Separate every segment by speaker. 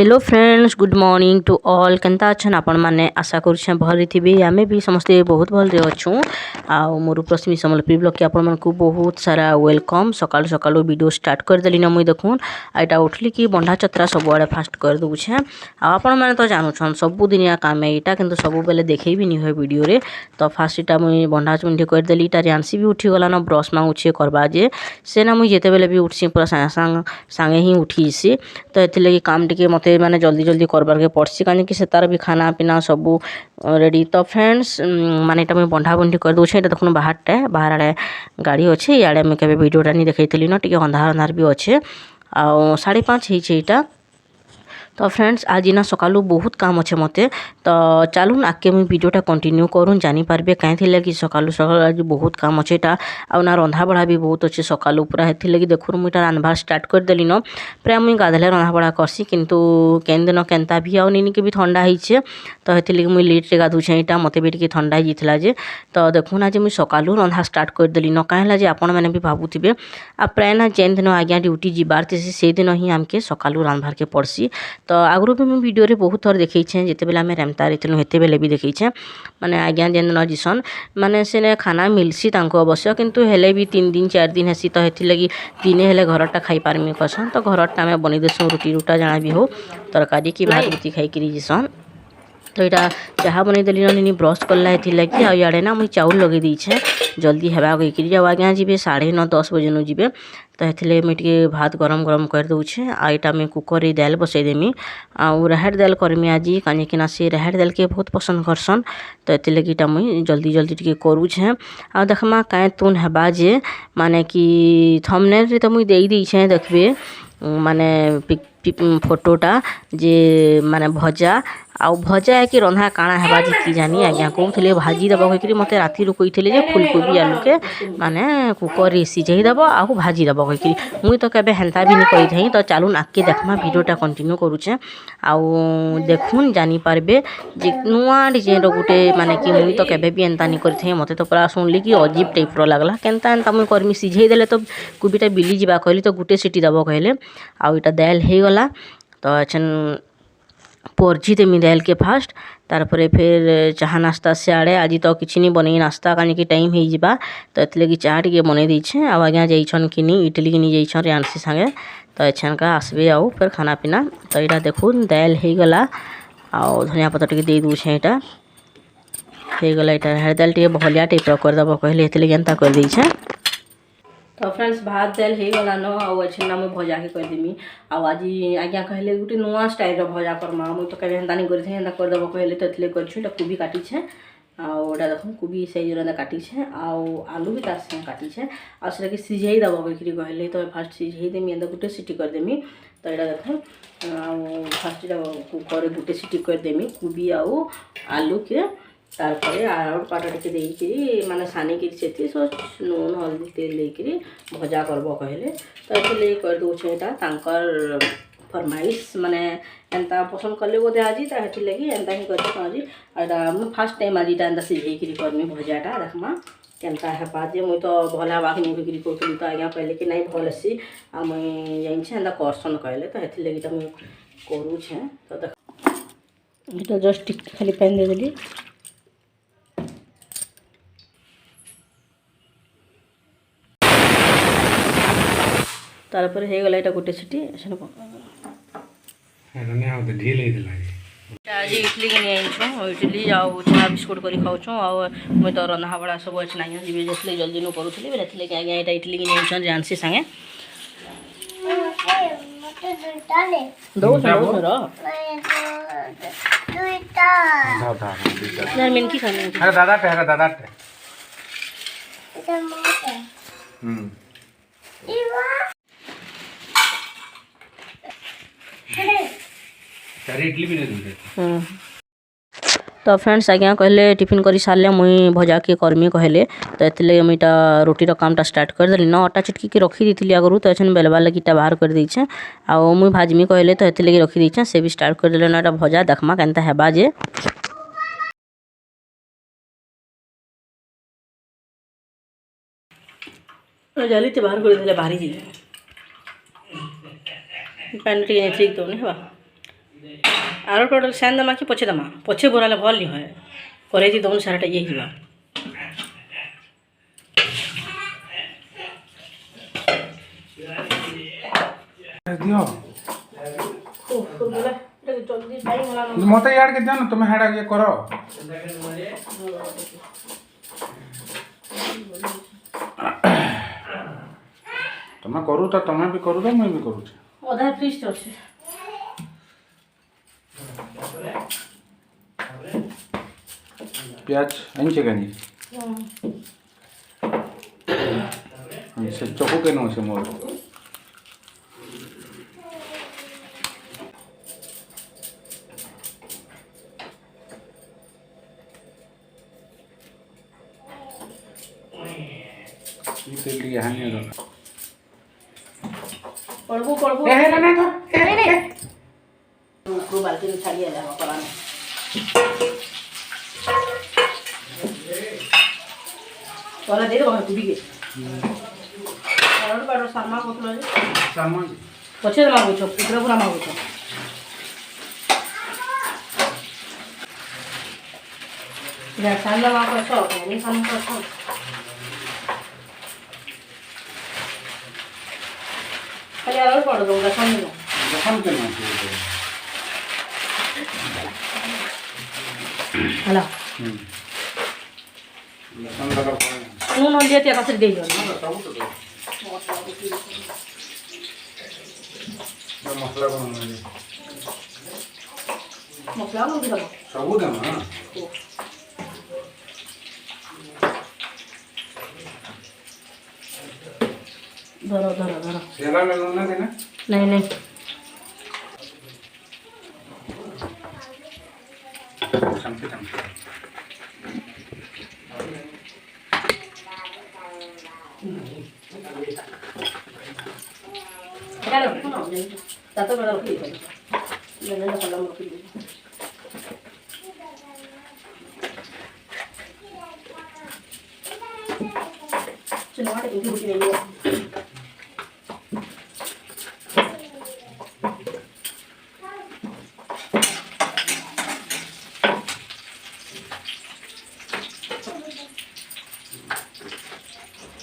Speaker 1: Hello friends, good morning to all. केनता अच्छन आपण माने? आशा करूछे भल थिबे। आमे भी समस्ते बहुत भल रे अछू। आ मोर प्रश्मी समलपुरी ब्लॉग के आपण मन को बहुत सारा वेलकम। सकाल सकाल वीडियो स्टार्ट कर देली न मुई देखून आइटा उठली कि बंधा चतरा सब आड़े फास्ट कर दूछे। आ आपण माने तो जानूछन सब दिनिया काम एटा, किंतु सब बेले देखै भी नि होय वीडियो रे। तो फास्ट इटा मुई बंधा चुंडी कर देली। इटा रियांसी भी उठी गला न ब्रश मांगुछे करबा जे सेना मुई जेते बेले भी उठसी पूरा सांगे ही उठी से। तो एथि लगी काम टिके मते माने जल्दी जल्दी करबार के पड़सी कानी कि से तार भी खाना पीना सब रेडी। तो फ्रेंड्स माने एटा मुई बंधा बंधी कर दूछे। एटा देखुन बाहर आड़े गाड़ी अच्छे। इे मुझे केबे वीडियोटा नहीं देखैली न, टिके अंधार अंधार भी अच्छे। आ 5:30 होइछे इटा। तो फ्रेंड्स आज ना सकालू बहुत काम अच्छे मते। तो चलून आगे मुझे वीडियोटा कंटिन्यू करूँ, जानी पारबे कहीं लगी सकालू सकाल आज बहुत काम अच्छे। आ ना रंधा बढ़ा भी बहुत अच्छे सकालू पूरा हेथि लगी देखुन मुझे रांधबार स्टार्ट कर देली न। प्राय मुझे गाधले रंधा बढ़ा करसी, किंतु केन दिन केनता भी आउ नीनी के भी ठंडा होइछे। तो हेथि लगी मुझे लेट रे गाधुछे। इटा मते भी टिके ठंडा हो जाइतला जे। तो देखुन आज मुझे सकालू रंधा स्टार्ट कर देली न। कहेला जे आपण मैंने भी भावुथिबे आ प्राय ना जेन दिन आज्ञा ड्यूटी जीबार थे से दिन ही आमके सकालू रांधबार के पड़सी। तो आगु भी मुझे वीडियो रे बहुत थर देखी जिते बेले आम रेमता रही हेते बेले भी देखी माने आज्ञा जेन दिन जीसन माने से खाना मिलसी तांको अवश्य, किंतु हेले भी 3 दिन 4 दिन हेसी। तो हेथि लगी दिने हेले घरटा खाई पारमी कहसन। तो घरटा आम बनी देसुँ रुटी रुटा जाना भी हो तरकारी कि भात रुटी खाई जीसन। तो यहाँ चाह बनई देली नी ब्रश कला हेथि लगी। आ इे ना मुझे चाउल लगे दीछे जल्दी हेबा कहीकि आज्ञा जी 9:30 बजे नु जीवे। तो हेथि मुझे भात गरम गरम कर दूचे। आ यहाँ मुझे कुकर दाल बसईदेमी। आउ राहड़ दाल करमी आज कहीं से राहड़ दाल के बहुत पसंद करसन। तो ये लगी मुझे जल्दी जल्दी टे करुछे। आ देखमा कहीं तुन हेबा जे माने कि थंबनेल रे तो मुझे दे दीछे देखबे माने फोटोटा जे माने भजा आउ भजा है कि रंधा काଣା हेबा जे कि जानी आज्ञा कहते भाजी दब कहीकि मत राति कहते जे फुलकोबी आलू के माने कुकर रे सिझे दब आ भाजी दब कहीकि मुई तो केबे हेन्ता भी नहीं कही। तो चलून आगे देखमा वीडियोटा कंटिन्यू करुचे। आउ देखुन जानी पारबे जे नुआ डिजाइन गोटे माने कि मुई तो केबे भी एंता नहीं करी। मते तो पूरा सुनली कि अजीब टाइप रो लागला केनता एंता मुई करमी सिझे देले तो कोबीटा बिली जीवा कहली। तो गुटे सीटी दब कहले आउ इटा दाल हे गला। तो अछन पोरजी देमी दाल के फास्ट तारपरे फिर चाह नाश्ता सियाड़े आज तो किसी नहीं बन नाश्ता कहीं टाइम हो जावा। तो ये लगी चाह टे बनई देछे। आ आज्ञा जाइछन कि इटली किनी जाइछन रियांसी संगे। तो एछन का आसबे आउ फिर खाना पीना। तो यहाँ देखुन दाल हो गला आउ धनिया पत्ता टे दे दूछे। इटा हो गला। इटा राहड़ दाल टे भलिया टाइप करदेव कहले ये लगी एंता कर देछे। तो फ्रेंड्स भात दाल हो गला न। अच्छे ना मुझे भजा के करदेमी। आज आज्ञा कहले गोटे नुआ स्टाइल भजा करमा मुझे तो कभी हेन्ता नहीं करें करदेव कहले। तो ये कर कोबी काटिछे आउटा देखो कोबी साइज रे काटिछे आउ आलू भी तार संगे काटिछे आ से सिझे दब कहीकि कहले। तो फास्ट सिझे देमी एंता गोटे सीटी करदेमी। तो यहाँ देखो फास्ट कुकर गोटे सीटी करदेमी कोबी आउ आलू के तारपरे आउट पाटा टे देकरी माने सानी से नून हल्दी तेल देकरी भजा करब कहले। तो ये कर दूचे यहाँ तांकर फरमाइश माने एंता पसंद कले बोधे आज। तो ये लगी एंता ही कर आज फास्ट टाइम आज एंता सिझेकरी करमी भजाटा देखमा केनता हेपा जे मुई तो भला बाकी नहीं बिक्री करूँ। तो आज्ञा कहले कि नहीं भल सी आ मुई जाइछे एंता करसन कहले। तो ये लगी मुई करुछे। तो देख ये जस्ट खाली पैन दे देली। तारपर हो गला यहाँ गोटे सीटी आज इडली कि नहीं इडली आउ चाह बिस्कुट कर खाऊँ। मुई तो रंधा बड़ा सब अच्छे ना जी जैसे जल्दी नु करूली बोले आज्ञा यहाँ इडली कि नहीं जानसी संगे मिनकी खाने इडली भी नहीं। तो फ्रेंड्स आज्ञा कहले टिफिन कर सारे मुई भजा के करमी कहले। तो ये मुईटा रोटीर कामटा स्टार्ट कर देली न। अटा चिटकी के रखी दी आगु। तो अच्छे बेलवा लगी बाहर कर देछे आउ मुई भाजमी कहले। तो ये लगी रखी देछे से भी स्टार्ट कर देले ना भजा देखमा केनता हेबा जे जाली तो बाहर कर बाहरी जी पैन टे ठीक तो नहीं हेबा आरो टोटल सेन दमा कि पछे दमा पछे बोराले भल नि होय करे दी दोन साराटा ये हिबा
Speaker 2: दियो
Speaker 1: जल्दी टाइम होला
Speaker 2: मते यार के दियो ना तुम हेडा ये करो तुम करू तो तुम भी करू तो मैं भी करू
Speaker 1: अधा फ्रिज तो छे
Speaker 2: प्याज अंचे गनी से चोको के नो से मोर ये लिए हानि रो
Speaker 1: पड़बो
Speaker 2: ए ना तो
Speaker 1: नहीं को बाल्टी में छाड़ी आला कराने तोला दे दो हम कुबी के और बारो सामा कोतलो जे
Speaker 2: सामा
Speaker 1: पछे मागो छ पुरा पुरा मागो छ या साला मागो छ नि सामा छ खाली और पड़ दो रसम में
Speaker 2: रसम के ना
Speaker 1: हला
Speaker 2: रसम लगा
Speaker 1: नून दिया ते कसर दे जो
Speaker 2: मसला बनाना
Speaker 1: मसला को दो
Speaker 2: सब देना
Speaker 1: धरो धरो धरो
Speaker 2: सेला में ना देना
Speaker 1: नहीं नहीं
Speaker 2: शांति शांति
Speaker 1: चलो तातो बड़ा रखी है मैंने ना कलम रखी है चलो आटे की रोटी ले लियो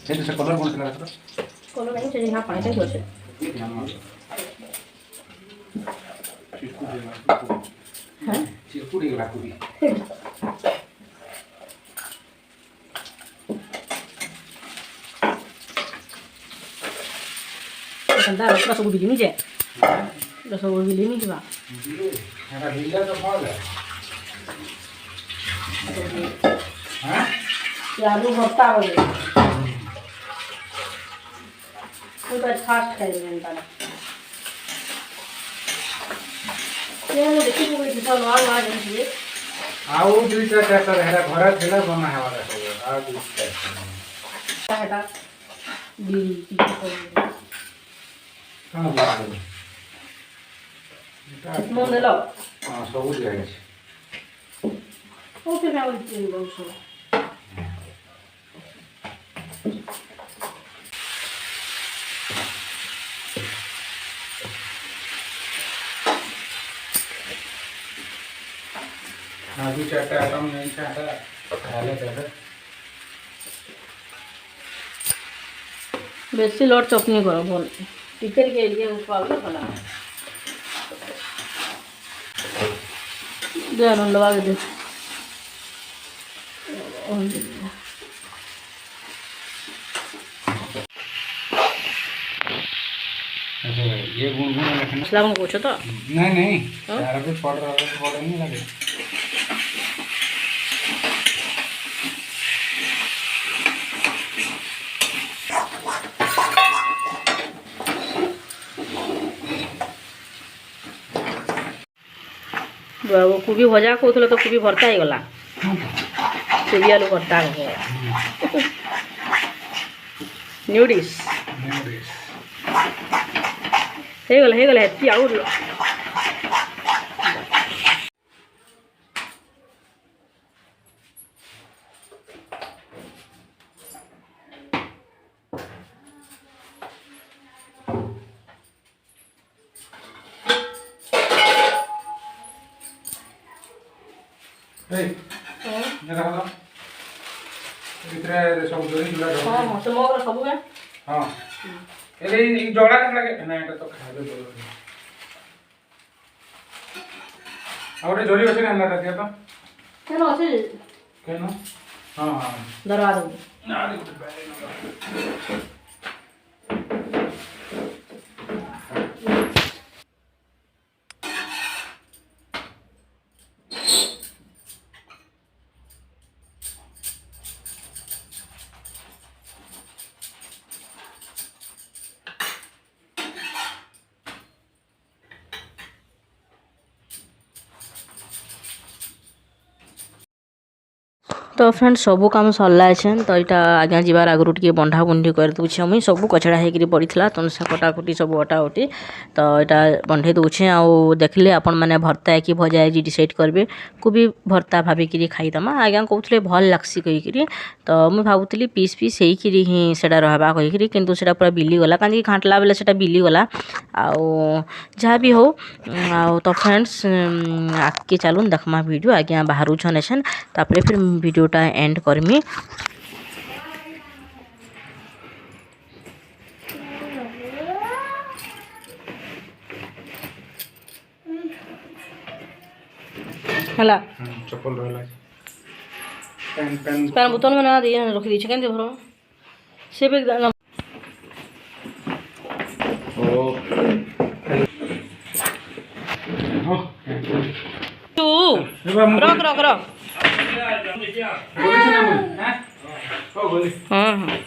Speaker 2: ये से कलर कौन सा लगा था
Speaker 1: कलर नहीं चाहिए यहाँ पानी चाहिए उसे हैं
Speaker 2: चिरकुड़ी लाकुड़ी
Speaker 1: कंदा रसगुल्ला सब बिजली जे रसगुल्ला बिजली नहीं किबा
Speaker 2: मेरा बिल्ला तो फल है हां
Speaker 1: ये आलू भरता हो गया कोई तो फास्ट खाई लेंगे ना ये लोग देखिए कोई दिशा नॉन आ जाती है
Speaker 2: आउ दुईटा चारटा हेरा घर थिला बना हेवाला सब आ दुईटा
Speaker 1: टाटा बीड़ी
Speaker 2: कौन बात है
Speaker 1: मन ले लो
Speaker 2: हां सब दिया गया
Speaker 1: ओके मैं बोलती हूँ बहुत
Speaker 2: आलू चाटा आइटम नहीं चाटा खाले चाटा
Speaker 1: बेसी लड़ चटनी करो भल टिकर के लिए उसको आगे भला दे आनंद लगा के दे
Speaker 2: अच्छा ये गुनगुन रखना
Speaker 1: मसला को पूछो तो
Speaker 2: नहीं नहीं यार भी पड़ रहा है पड़ नहीं लगे
Speaker 1: बाबू कोबी भजा कहते तो कोबी भर्ता ही गला कोबी आलू भर्ता हो न्यूडिश हे गला हेती आउ
Speaker 2: ए जरा हला इतरे सब जोरी जुला ढोल
Speaker 1: हां हां तो मोर सब है
Speaker 2: हां एले ई जोड़ा के लगे ना एटा तो खाबे बोलो और जोरी होते ना अंदर रखिया तो
Speaker 1: केनो আছে
Speaker 2: केनो हां हां
Speaker 1: दरवाजा
Speaker 2: ना देखो बैठे
Speaker 1: तो फ्रेंड्स सबू काम सरला छेन तो यहाँ आज्ञा जीवार आगु टे बंधा बुंधी कर दूचे मुई सब कचड़ा होकर पड़ा तुलसा कटाकुटी सब अटा उटी तो यहाँ बंधे दूचे आउ देखले आपण मैंने भर्ता है कि भजा है डिसाइड करेंगे को भी भर्ता भाविक खाईदमा आज्ञा कहते भल लग्सी कहीकि तो मुझे भावुली पीस पीस होकर ही सेटा रहा कहीकि किंतु सेटा पूरा बिलीगला कहीं घाटला बेले सेटा बिलीगला आउ जहाँ भी हो तो फ्रेंड्स आगे चलून देखमा वीडियो आज्ञा बाहर छन तापर फिर वीडियोटा एंड करमी हला
Speaker 2: चप्पल रहला पेन पेन
Speaker 1: पेन बोतल में ना दिए रख दी केन भरो से भी
Speaker 2: ओ
Speaker 1: तू रख रख रख
Speaker 2: गोली से ना मुझे हैं ओ गोली
Speaker 1: हां हां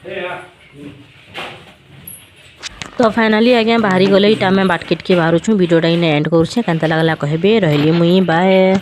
Speaker 2: ए यार
Speaker 1: तो फाइनली आज्ञा बाहरी गले इटा में बाटकेट के बाहर वीडियोटा इन एंड करुचे केनता लागला कहबे रहली मुई बाय।